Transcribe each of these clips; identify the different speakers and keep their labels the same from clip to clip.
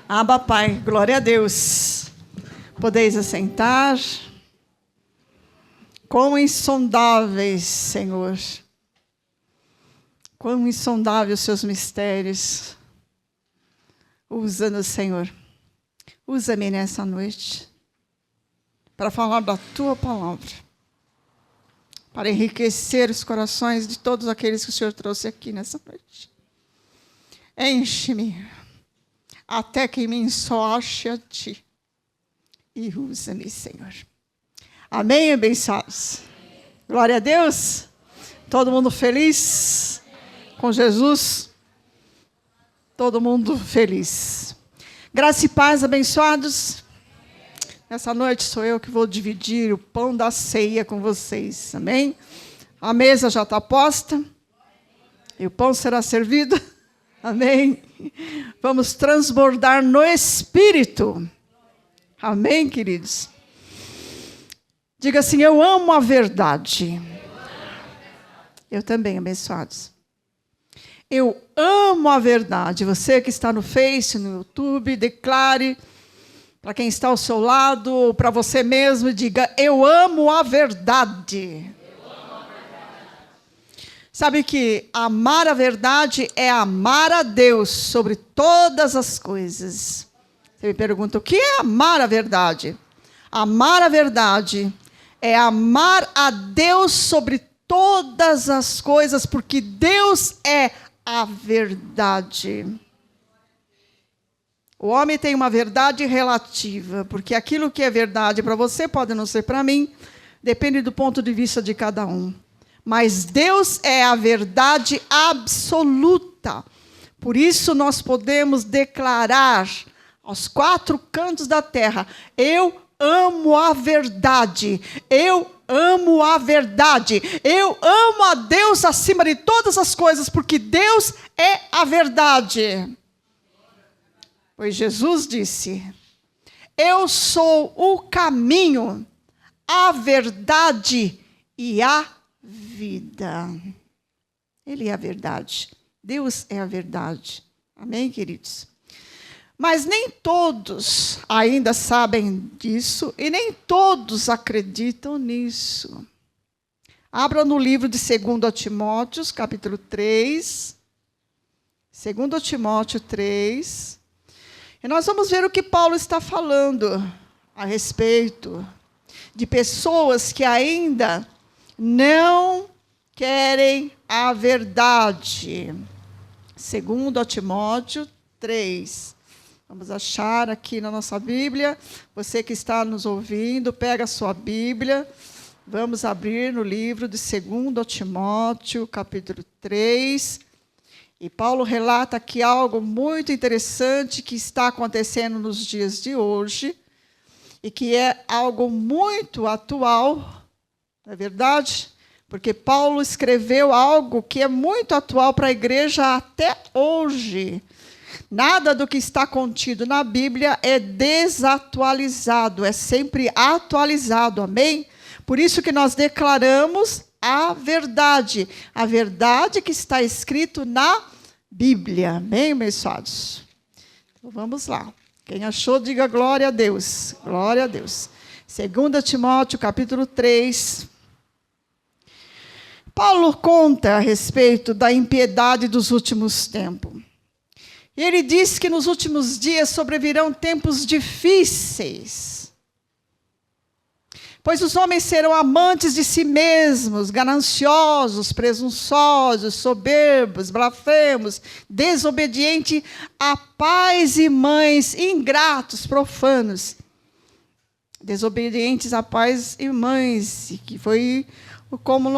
Speaker 1: Abba, Pai, glória a Deus. Podeis assentar. Quão insondáveis, Senhor. Quão insondáveis os seus mistérios. Usa-nos, Senhor. Usa-me nessa noite para falar da Tua palavra, para enriquecer os corações de todos aqueles que o Senhor trouxe aqui nessa noite. Enche-me até que me só ache a Ti. E usa-me, Senhor. Amém, abençoados? Glória a Deus. Todo mundo feliz com Jesus? Todo mundo feliz. Graça e paz, abençoados. Nessa noite sou eu que vou dividir o pão da ceia com vocês. Amém? A mesa já está posta. E o pão será servido. Amém? Vamos transbordar no Espírito. Amém, queridos? Diga assim, eu amo a verdade. Eu também, abençoados. Eu amo a verdade. Você que está no Face, no YouTube, declare para quem está ao seu lado, ou para você mesmo, diga, eu amo a verdade. Sabe que amar a verdade é amar a Deus sobre todas as coisas. Você me pergunta, o que é amar a verdade? Amar a verdade é amar a Deus sobre todas as coisas, porque Deus é a verdade. O homem tem uma verdade relativa, porque aquilo que é verdade para você pode não ser para mim, depende do ponto de vista de cada um. Mas Deus é a verdade absoluta. Por isso nós podemos declarar aos quatro cantos da terra, eu amo a verdade, eu amo a verdade, eu amo a Deus acima de todas as coisas, porque Deus é a verdade. Pois Jesus disse, eu sou o caminho, a verdade e a vida. Ele é a verdade. Deus é a verdade. Amém, queridos? Mas nem todos ainda sabem disso e nem todos acreditam nisso. Abra no livro de 2 Timóteo, capítulo 3. 2 Timóteo 3. E nós vamos ver o que Paulo está falando a respeito de pessoas que ainda não querem a verdade. 2 Timóteo 3. Vamos achar aqui na nossa Bíblia. Você que está nos ouvindo, pega a sua Bíblia. Vamos abrir no livro de 2 Timóteo, capítulo 3. E Paulo relata aqui algo muito interessante que está acontecendo nos dias de hoje. E que é algo muito atual, não é verdade? Porque Paulo escreveu algo que é muito atual para a igreja até hoje. Nada do que está contido na Bíblia é desatualizado, é sempre atualizado, amém? Por isso que nós declaramos a verdade que está escrito na Bíblia, amém, meus amados? Então vamos lá. Quem achou, diga glória a Deus. Glória a Deus. 2 Timóteo, capítulo 3. Paulo conta a respeito da impiedade dos últimos tempos. E ele diz que nos últimos dias sobrevirão tempos difíceis. Pois os homens serão amantes de si mesmos, gananciosos, presunçosos, soberbos, blasfemos, desobedientes a pais e mães, ingratos, profanos. Desobedientes a pais e mães, que foi como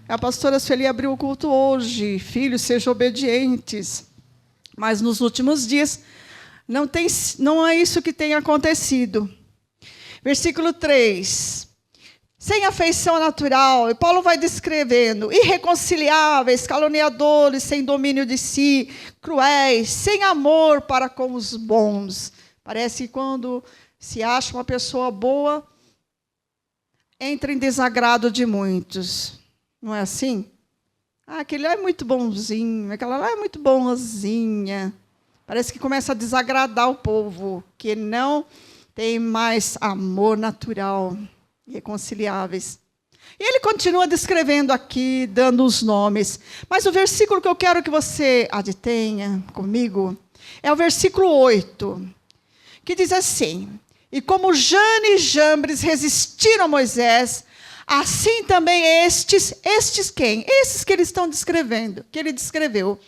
Speaker 1: a pastora Sueli abriu o culto hoje. Filhos, sejam obedientes. Mas nos últimos dias, não é isso que tem acontecido. Versículo 3. Sem afeição natural, e Paulo vai descrevendo, irreconciliáveis, caluniadores, sem domínio de si, cruéis, sem amor para com os bons. Parece que quando se acha uma pessoa boa, entra em desagrado de muitos. Não é assim? Ah, aquele lá é muito bonzinho, aquela lá é muito bonzinha. Parece que começa a desagradar o povo, que não tem mais amor natural, irreconciliáveis. E ele continua descrevendo aqui, dando os nomes. Mas o versículo que eu quero que você adtenha comigo é o versículo 8, que diz assim: e como Jane e Jambres resistiram a Moisés, assim também estes quem? Esses que eles estão descrevendo, que ele descreveu.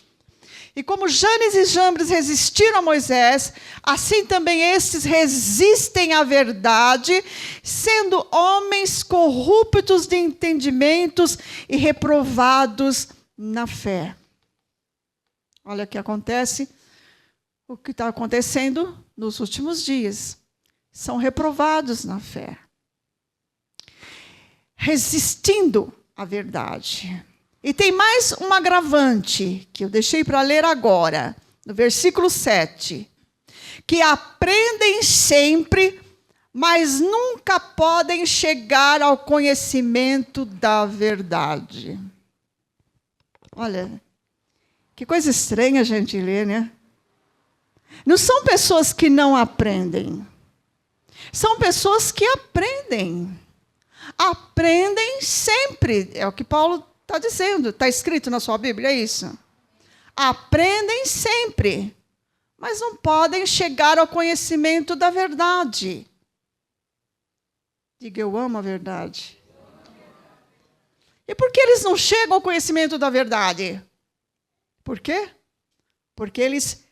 Speaker 1: E como Janes e Jambres resistiram a Moisés, assim também estes resistem à verdade, sendo homens corruptos de entendimentos e reprovados na fé. Olha o que acontece, o que está acontecendo nos últimos dias. São reprovados na fé, resistindo à verdade. E tem mais um agravante, que eu deixei para ler agora, no versículo 7. Que aprendem sempre, mas nunca podem chegar ao conhecimento da verdade. Olha, que coisa estranha a gente ler, né? Não são pessoas que não aprendem. São pessoas que aprendem. Aprendem sempre. É o que Paulo está dizendo, está escrito na sua Bíblia, é isso. Aprendem sempre, mas não podem chegar ao conhecimento da verdade. Diga, eu amo a verdade. E por que eles não chegam ao conhecimento da verdade? Por quê? Porque eles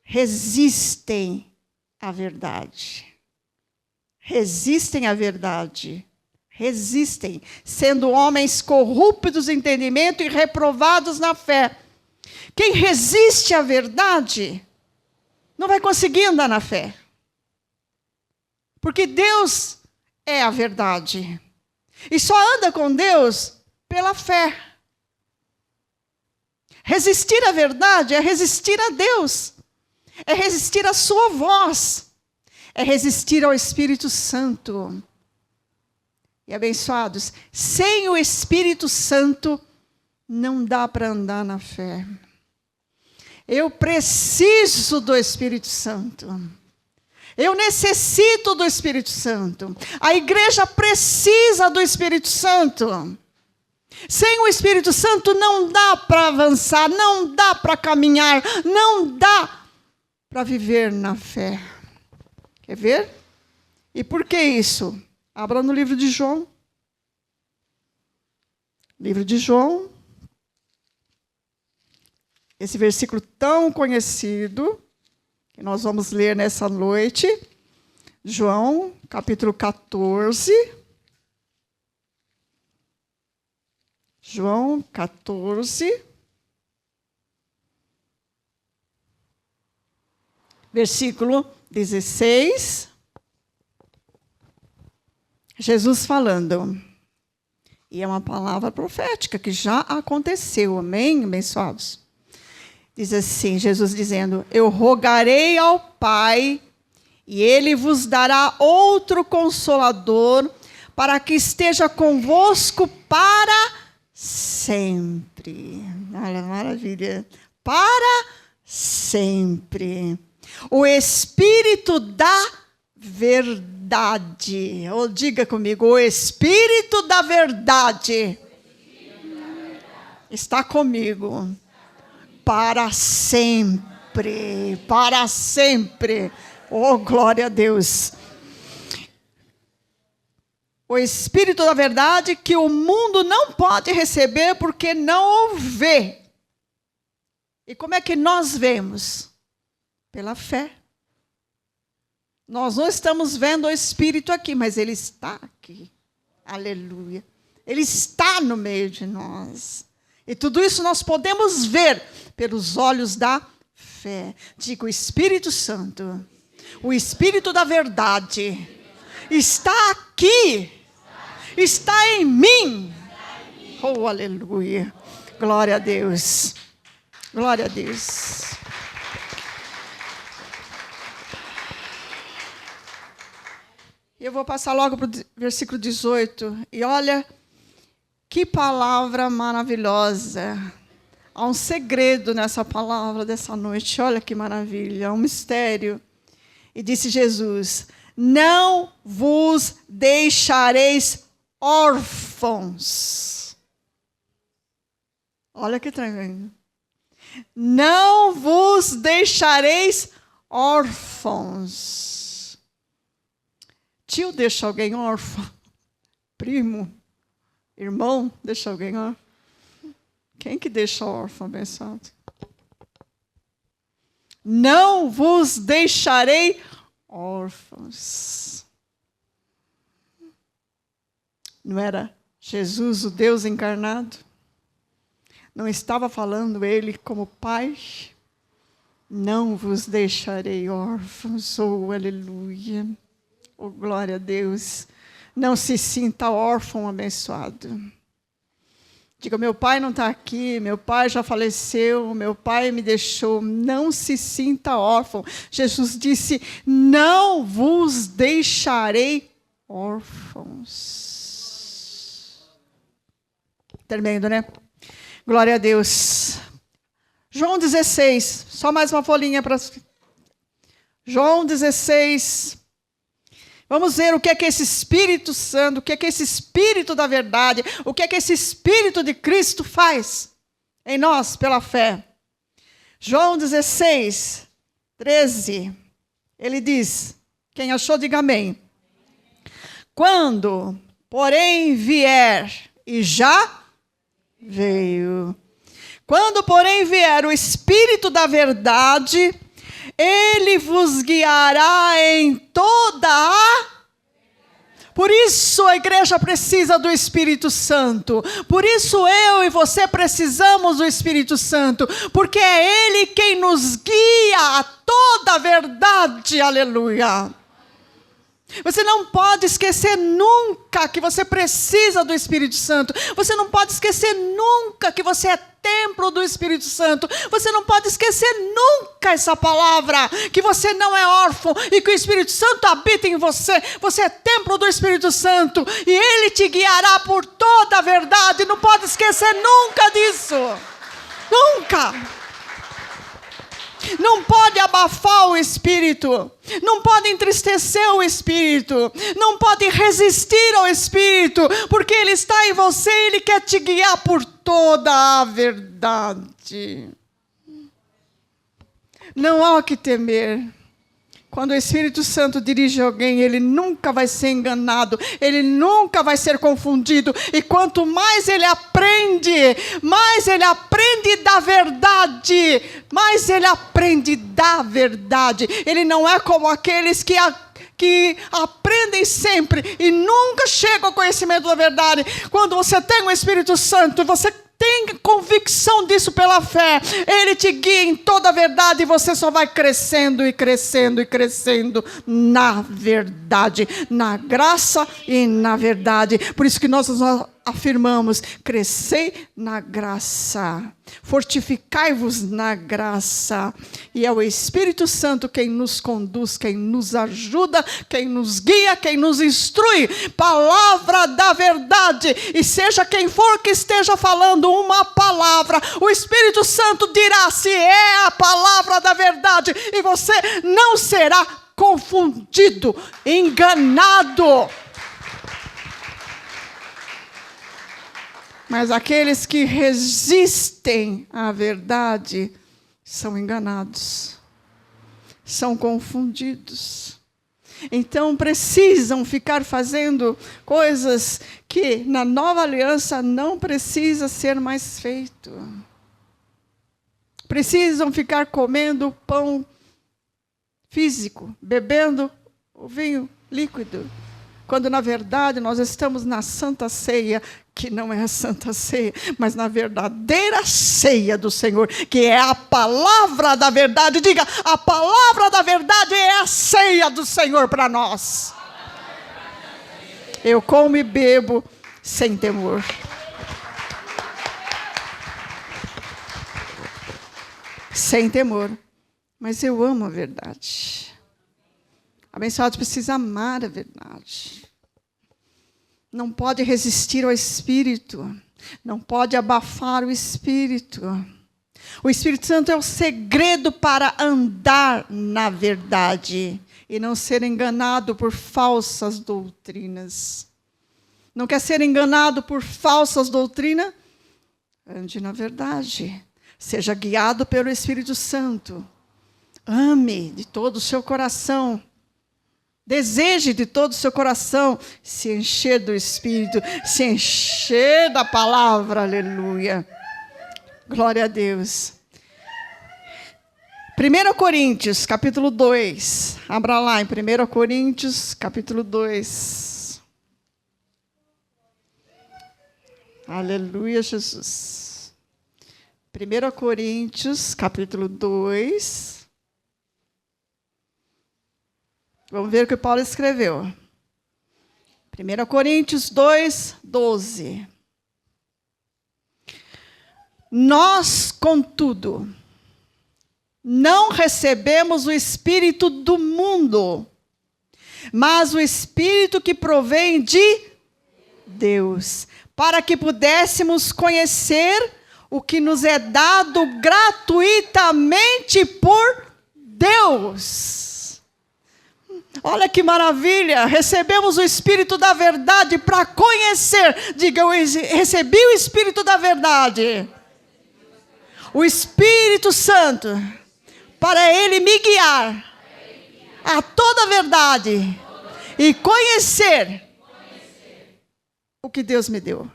Speaker 1: resistem à verdade. Resistem à verdade. Resistem, sendo homens corruptos de entendimento e reprovados na fé. Quem resiste à verdade não vai conseguir andar na fé. Porque Deus é a verdade. E só anda com Deus pela fé. Resistir à verdade é resistir a Deus. É resistir à sua voz. É resistir ao Espírito Santo. E abençoados, sem o Espírito Santo, não dá para andar na fé. Eu preciso do Espírito Santo. Eu necessito do Espírito Santo. A igreja precisa do Espírito Santo. Sem o Espírito Santo não dá para avançar, não dá para caminhar, não dá para viver na fé. Quer ver? E por que isso? Abra no livro de João. Livro de João. Esse versículo tão conhecido, que nós vamos ler nessa noite. João, capítulo 14. João 14. Versículo 16. Jesus falando, e é uma palavra profética que já aconteceu, amém, abençoados? Diz assim, Jesus dizendo, eu rogarei ao Pai, e Ele vos dará outro Consolador, para que esteja convosco para sempre. Olha, maravilha. Para sempre. O Espírito da verdade. Ou diga comigo, o Espírito da verdade está comigo para sempre, para sempre. Oh, glória a Deus. O Espírito da verdade que o mundo não pode receber porque não o vê. E como é que nós vemos? Pela fé. Nós não estamos vendo o Espírito aqui, mas Ele está aqui. Aleluia. Ele está no meio de nós. E tudo isso nós podemos ver pelos olhos da fé. Diga, o Espírito Santo, o Espírito da verdade, está aqui. Está em mim. Oh, aleluia. Glória a Deus. Glória a Deus. Eu vou passar logo para o versículo 18. E olha, que palavra maravilhosa. Há um segredo nessa palavra dessa noite. Olha que maravilha, um mistério. E disse Jesus: não vos deixareis órfãos. Olha que tremendo. Não vos deixareis órfãos. Tio deixa alguém órfão? Primo? Irmão deixa alguém órfão? Quem que deixa órfão, abençoado? Não vos deixarei órfãos. Não era Jesus, o Deus encarnado? Não estava falando ele como pai? Não vos deixarei órfãos. Oh, aleluia. Oh, glória a Deus. Não se sinta órfão, abençoado. Diga, meu pai não está aqui, meu pai já faleceu, meu pai me deixou. Não se sinta órfão. Jesus disse, não vos deixarei órfãos. Tremendo, né? Glória a Deus. João 16, só mais uma folhinha para... João 16... Vamos ver o que é esse Espírito Santo, o que é esse Espírito da verdade, o que é esse Espírito de Cristo faz em nós pela fé. João 16, 13, ele diz, quem achou, diga amém. Quando, porém, vier, e já veio, quando, porém, vier o Espírito da verdade, ele vos guiará em toda a... Por isso a igreja precisa do Espírito Santo. Por isso eu e você precisamos do Espírito Santo. Porque é Ele quem nos guia a toda a verdade. Aleluia. Você não pode esquecer nunca que você precisa do Espírito Santo. Você não pode esquecer nunca que você é templo do Espírito Santo. Você não pode esquecer nunca essa palavra, que você não é órfão e que o Espírito Santo habita em você. Você é templo do Espírito Santo e Ele te guiará por toda a verdade. Não pode esquecer nunca disso. Nunca. Não pode abafar o Espírito, não pode entristecer o Espírito, não pode resistir ao Espírito, porque Ele está em você e Ele quer te guiar por toda a verdade. Não há o que temer. Quando o Espírito Santo dirige alguém, ele nunca vai ser enganado, ele nunca vai ser confundido. E quanto mais ele aprende da verdade, mais ele aprende da verdade. Ele não é como aqueles que aprendem sempre e nunca chegam ao conhecimento da verdade. Quando você tem o Espírito Santo, você tem convicção disso pela fé, Ele te guia em toda a verdade e você só vai crescendo e crescendo e crescendo na verdade, na graça e na verdade. Por isso que nós afirmamos, crescei na graça, fortificai-vos na graça. E é o Espírito Santo quem nos conduz, quem nos ajuda, quem nos guia, quem nos instrui. Palavra da verdade. E seja quem for que esteja falando uma palavra, o Espírito Santo dirá se é a palavra da verdade. E você não será confundido, enganado. Mas aqueles que resistem à verdade são enganados, são confundidos. Então precisam ficar fazendo coisas que na nova aliança não precisa ser mais feito. Precisam ficar comendo pão físico, bebendo o vinho líquido. Quando, na verdade, nós estamos na Santa Ceia, que não é a Santa Ceia, mas na verdadeira ceia do Senhor, que é a palavra da verdade. Diga, a palavra da verdade é a ceia do Senhor para nós. Eu como e bebo sem temor. Sem temor. Mas eu amo a verdade. Abençoado precisa amar a verdade. Não pode resistir ao Espírito. Não pode abafar o Espírito. O Espírito Santo é o segredo para andar na verdade e não ser enganado por falsas doutrinas. Não quer ser enganado por falsas doutrinas? Ande na verdade. Seja guiado pelo Espírito Santo. Ame de todo o seu coração. Deseje de todo o seu coração se encher do Espírito, se encher da palavra. Aleluia. Glória a Deus. 1 Coríntios, capítulo 2. Abra lá em 1 Coríntios, capítulo 2. Aleluia, Jesus. 1 Coríntios, capítulo 2. Vamos ver o que Paulo escreveu. 1 Coríntios 2, 12. Nós, contudo, não recebemos o Espírito do mundo, mas o Espírito que provém de Deus, para que pudéssemos conhecer o que nos é dado gratuitamente por Deus. Olha que maravilha, recebemos o Espírito da verdade para conhecer. Diga, eu recebi o Espírito da verdade. O Espírito Santo, para Ele me guiar a toda a verdade e conhecer o que Deus me deu.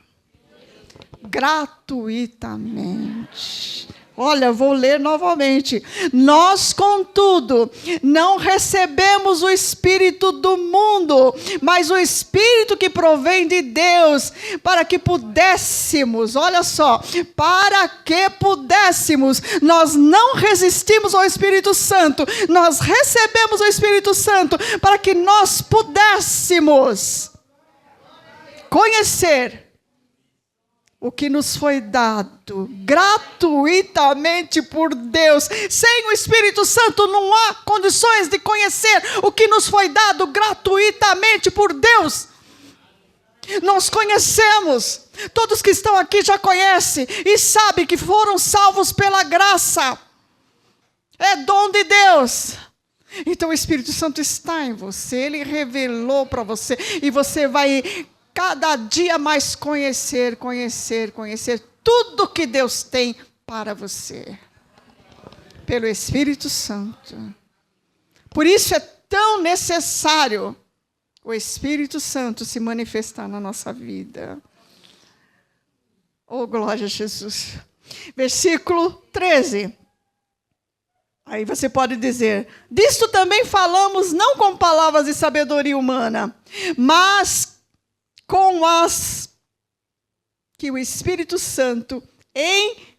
Speaker 1: Gratuitamente. Olha, vou ler novamente. Nós, contudo, não recebemos o Espírito do mundo, mas o Espírito que provém de Deus, para que pudéssemos, olha só, para que pudéssemos, nós não resistimos ao Espírito Santo, nós recebemos o Espírito Santo, para que nós pudéssemos conhecer o que nos foi dado gratuitamente por Deus. Sem o Espírito Santo não há condições de conhecer o que nos foi dado gratuitamente por Deus. Nós conhecemos, todos que estão aqui já conhecem e sabem que foram salvos pela graça. É dom de Deus. Então o Espírito Santo está em você, Ele revelou para você e você vai cada dia mais conhecer tudo que Deus tem para você. Pelo Espírito Santo. Por isso é tão necessário o Espírito Santo se manifestar na nossa vida. Oh, glória a Jesus. Versículo 13. Aí você pode dizer, disto também falamos não com palavras de sabedoria humana, mas com as que o Espírito Santo ensina,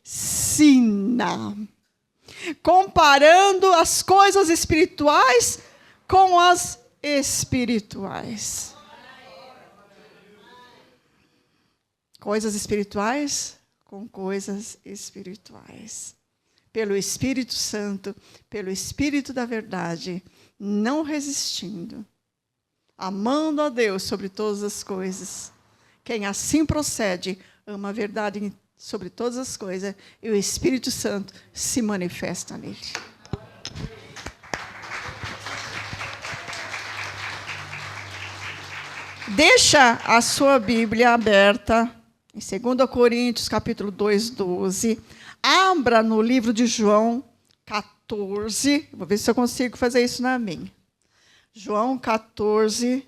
Speaker 1: comparando as coisas espirituais com as espirituais. Coisas espirituais com coisas espirituais. Pelo Espírito Santo, pelo Espírito da verdade, não resistindo. Amando a Deus sobre todas as coisas. Quem assim procede, ama a verdade sobre todas as coisas, e o Espírito Santo se manifesta nele. Deixa a sua Bíblia aberta, em 2 Coríntios, capítulo 2, 12. Abra no livro de João 14. Vou ver se eu consigo fazer isso na minha. João 14,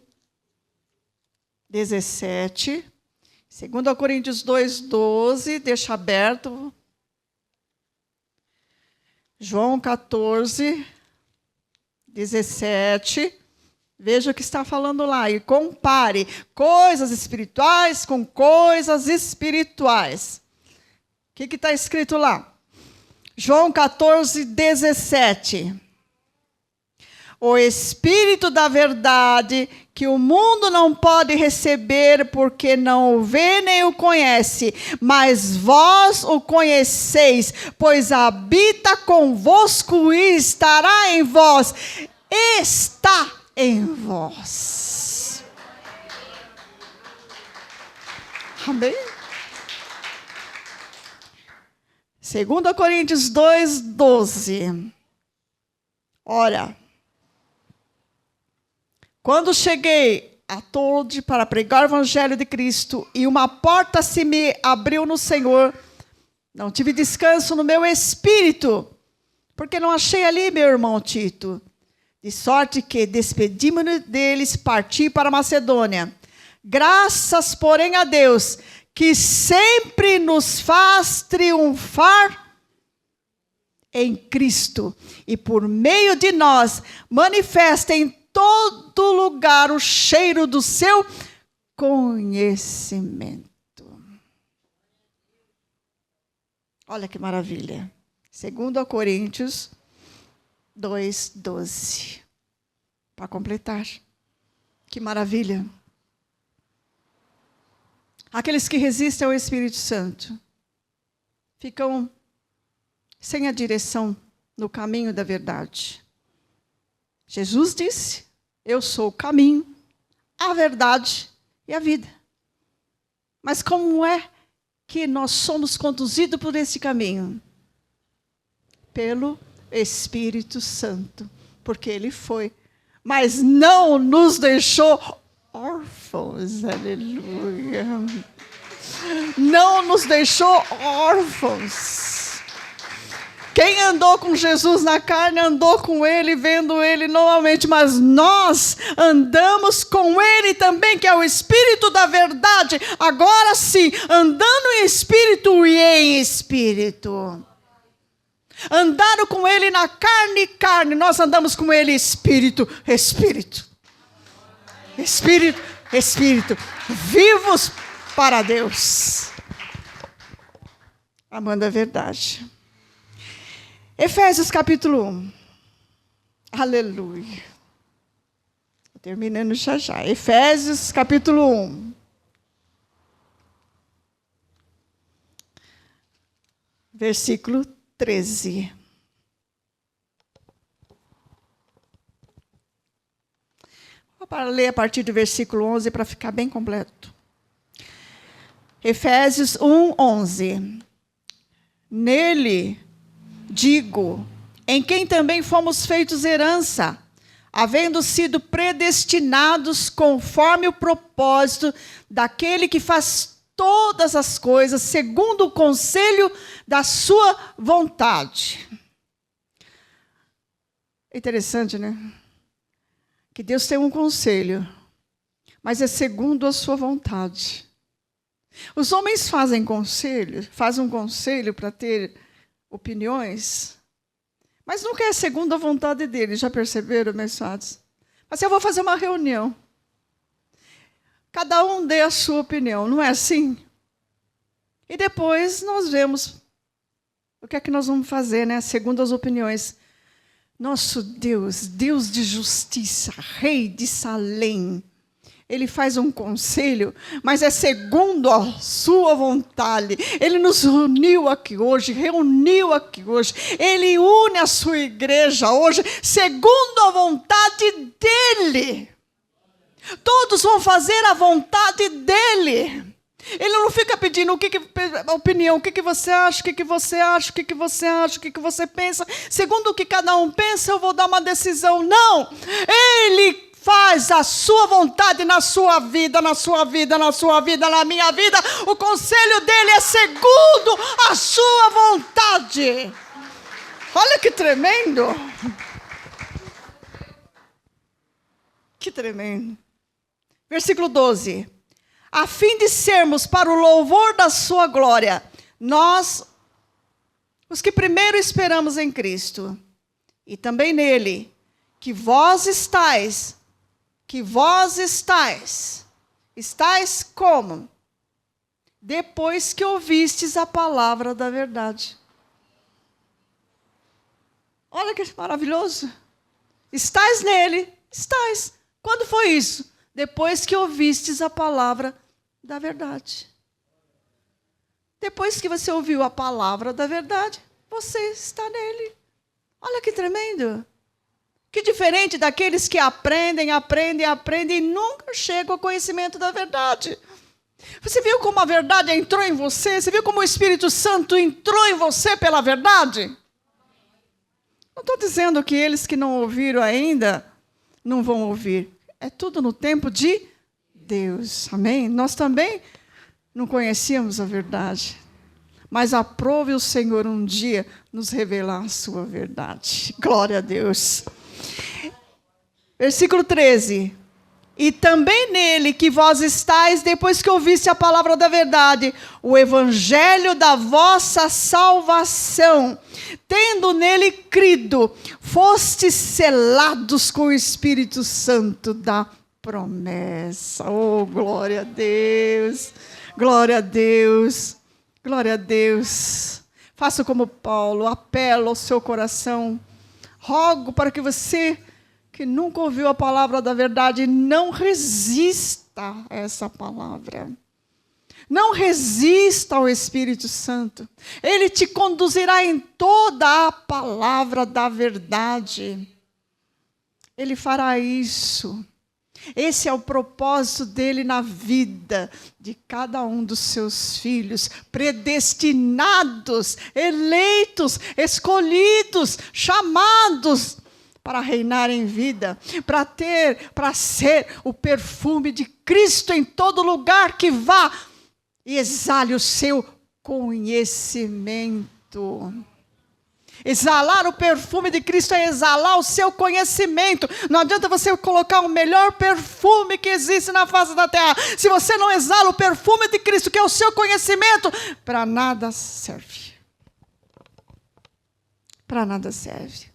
Speaker 1: 17. 2 Coríntios 2, 12. Deixa aberto. João 14, 17. Veja o que está falando lá. E compare coisas espirituais com coisas espirituais. O que está escrito lá? João 14, 17. O Espírito da verdade, que o mundo não pode receber, porque não o vê nem o conhece, mas vós o conheceis, pois habita convosco e estará em vós. Está em vós. Amém? 2 Coríntios 2:12. Ora, quando cheguei a Tode para pregar o evangelho de Cristo e uma porta se me abriu no Senhor, não tive descanso no meu espírito, porque não achei ali meu irmão Tito. De sorte que, despedimos-nos deles, parti para a Macedônia. Graças, porém, a Deus, que sempre nos faz triunfar em Cristo, e por meio de nós manifesta em todo lugar o cheiro do seu conhecimento. Olha que maravilha. 2 Coríntios 2:12. Para completar. Que maravilha. Aqueles que resistem ao Espírito Santo ficam sem a direção no caminho da verdade. Jesus disse: eu sou o caminho, a verdade e a vida. Mas como é que nós somos conduzidos por esse caminho? Pelo Espírito Santo, porque Ele foi, mas não nos deixou órfãos, aleluia. Não nos deixou órfãos. Quem andou com Jesus na carne, andou com Ele, vendo Ele novamente, mas nós andamos com Ele também, que é o Espírito da verdade, agora sim, andando em Espírito e em Espírito. Andaram com Ele na carne, nós andamos com Ele Espírito, Espírito. Espírito, Espírito, vivos para Deus, amando a verdade. Efésios capítulo 1. Aleluia. Terminando já. Efésios capítulo 1. Versículo 13. Vou ler a partir do versículo 11 para ficar bem completo. Efésios 1:11. Nele, digo, em quem também fomos feitos herança, havendo sido predestinados conforme o propósito daquele que faz todas as coisas segundo o conselho da sua vontade. É interessante, né? Que Deus tem um conselho, mas é segundo a sua vontade. Os homens fazem um conselho para ter opiniões, mas nunca é segundo a vontade deles. Já perceberam, meus amados? Mas eu vou fazer uma reunião. Cada um dê a sua opinião, não é assim? E depois nós vemos o que é que nós vamos fazer, né? Segundo as opiniões. Nosso Deus, Deus de justiça, Rei de Salém, Ele faz um conselho, mas é segundo a sua vontade. Ele nos reuniu aqui hoje, Ele une a sua igreja hoje, segundo a vontade dEle. Todos vão fazer a vontade dEle. Ele não fica pedindo a opinião, o que você acha, o que você acha, o que você acha, o que você pensa. Segundo o que cada um pensa, eu vou dar uma decisão. Não! Ele faz a sua vontade na sua vida, na minha vida. O conselho dele é segundo a sua vontade. Olha que tremendo. Que tremendo. Versículo 12. A fim de sermos para o louvor da sua glória, nós, os que primeiro esperamos em Cristo, e também nele, que vós estáis como? Depois que ouvistes a palavra da verdade. Olha que maravilhoso. Estais nele, estais. Quando foi isso? Depois que ouvistes a palavra da verdade. Depois que você ouviu a palavra da verdade, você está nele. Olha que tremendo. Que diferente daqueles que aprendem e nunca chegam ao conhecimento da verdade. Você viu como a verdade entrou em você? Você viu como o Espírito Santo entrou em você pela verdade? Não estou dizendo que eles que não ouviram ainda não vão ouvir. É tudo no tempo de Deus. Amém? Nós também não conhecíamos a verdade. Mas aprove o Senhor um dia nos revelar a sua verdade. Glória a Deus. Versículo 13. E também nele que vós estáis, depois que ouviste a palavra da verdade, o evangelho da vossa salvação, tendo nele crido, fostes selados com o Espírito Santo da promessa. Oh, glória a Deus, glória a Deus, glória a Deus. Faça como Paulo, apelo ao seu coração, rogo para que você que nunca ouviu a palavra da verdade, não resista a essa palavra. Não resista ao Espírito Santo. Ele te conduzirá em toda a palavra da verdade. Ele fará isso. Esse é o propósito dele na vida de cada um dos seus filhos, predestinados, eleitos, escolhidos, chamados para reinar em vida, para ser o perfume de Cristo em todo lugar que vá e exale o seu conhecimento. Exalar o perfume de Cristo é exalar o seu conhecimento. Não adianta você colocar o melhor perfume que existe na face da terra. Se você não exala o perfume de Cristo, que é o seu conhecimento, para nada serve. Para nada serve.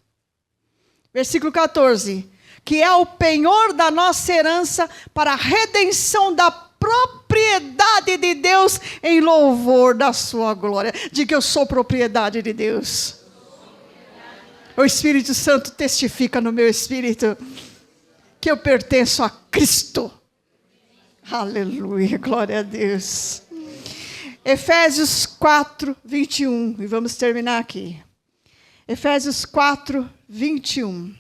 Speaker 1: Versículo 14, que é o penhor da nossa herança para a redenção da propriedade de Deus em louvor da sua glória. Diga, eu sou propriedade de Deus. O Espírito Santo testifica no meu espírito que eu pertenço a Cristo. Aleluia, glória a Deus. Efésios 4, 21, e vamos terminar aqui. Efésios 4, 21.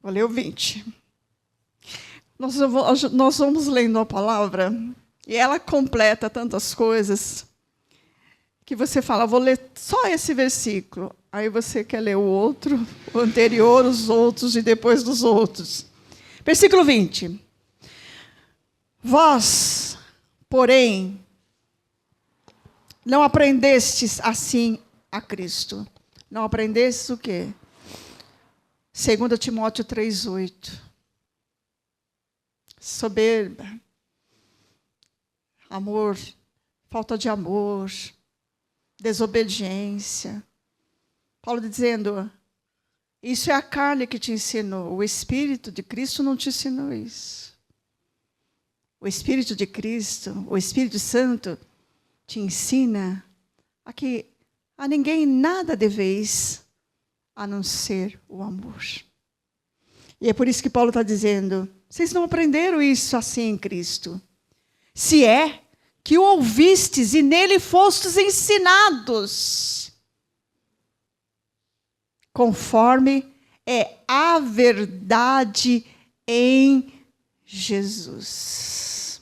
Speaker 1: Vou ler o 20. Nós vamos lendo a palavra e ela completa tantas coisas que você fala, vou ler só esse versículo. Aí você quer ler o outro, o anterior, os outros e depois dos outros. Versículo 20. Vós, porém, não aprendestes assim a Cristo. Não aprendestes o quê? 2 Timóteo 3:8. Soberba, amor, falta de amor, desobediência. Paulo dizendo, isso é a carne que te ensinou. O Espírito de Cristo não te ensinou isso. O Espírito de Cristo, o Espírito Santo, te ensina a que a ninguém nada deveis, a não ser o amor. E é por isso que Paulo está dizendo, vocês não aprenderam isso assim em Cristo. Se é que o ouvistes e nele fostes ensinados, conforme é a verdade em Jesus.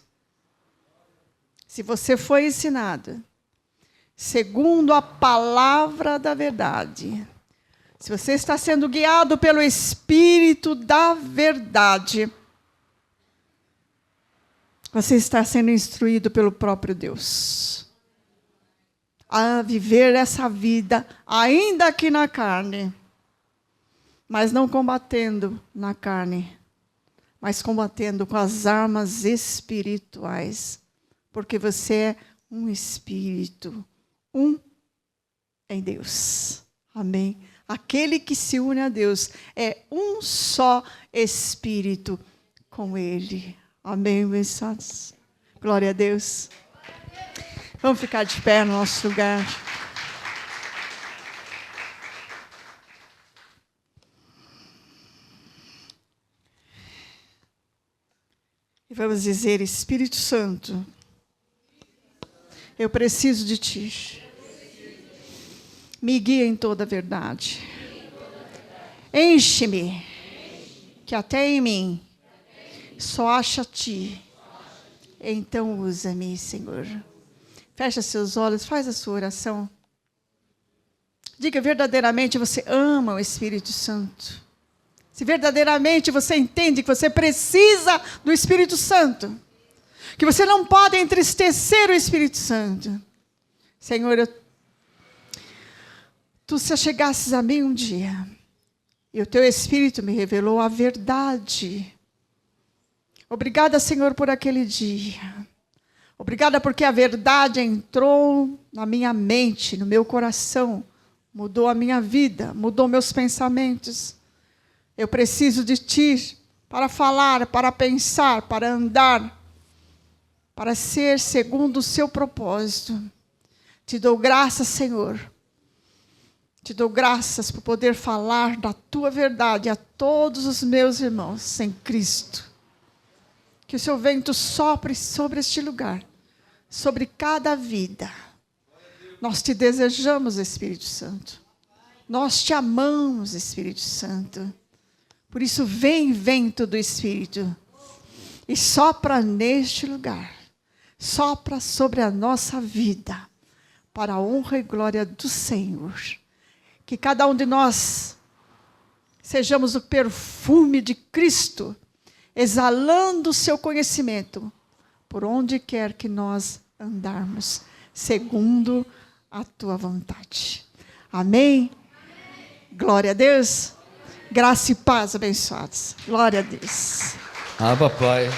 Speaker 1: Se você foi ensinado segundo a palavra da verdade, se você está sendo guiado pelo Espírito da verdade, você está sendo instruído pelo próprio Deus a viver essa vida, ainda aqui na carne, mas não combatendo na carne, mas combatendo com as armas espirituais, porque você é um espírito, um em Deus. Amém? Aquele que se une a Deus é um só espírito com Ele. Amém, meus santos? Glória a Deus. Vamos ficar de pé no nosso lugar. E vamos dizer, Espírito Santo, eu preciso de Ti. Me guia em toda a verdade. Enche-me, que até em mim Só acha a ti. Então usa-me, Senhor. Fecha seus olhos, faz a sua oração. Diga, verdadeiramente você ama o Espírito Santo. Se verdadeiramente você entende que você precisa do Espírito Santo, que você não pode entristecer o Espírito Santo. Senhor, tu se achegasses a mim um dia, e o teu Espírito me revelou a verdade. Obrigada, Senhor, por aquele dia. Obrigada porque a verdade entrou na minha mente, no meu coração, mudou a minha vida, mudou meus pensamentos. Eu preciso de ti para falar, para pensar, para andar, para ser segundo o seu propósito. Te dou graças, Senhor. Te dou graças por poder falar da tua verdade a todos os meus irmãos em Cristo. Que o seu vento sopre sobre este lugar, sobre cada vida. Nós te desejamos, Espírito Santo. Nós te amamos, Espírito Santo. Por isso, vem vento do Espírito e sopra neste lugar. Sopra sobre a nossa vida, para a honra e glória do Senhor. Que cada um de nós sejamos o perfume de Cristo, exalando o seu conhecimento, por onde quer que nós andarmos, segundo a tua vontade. Amém? Glória a Deus. Graça e paz abençoados. Glória a Deus.
Speaker 2: Papai.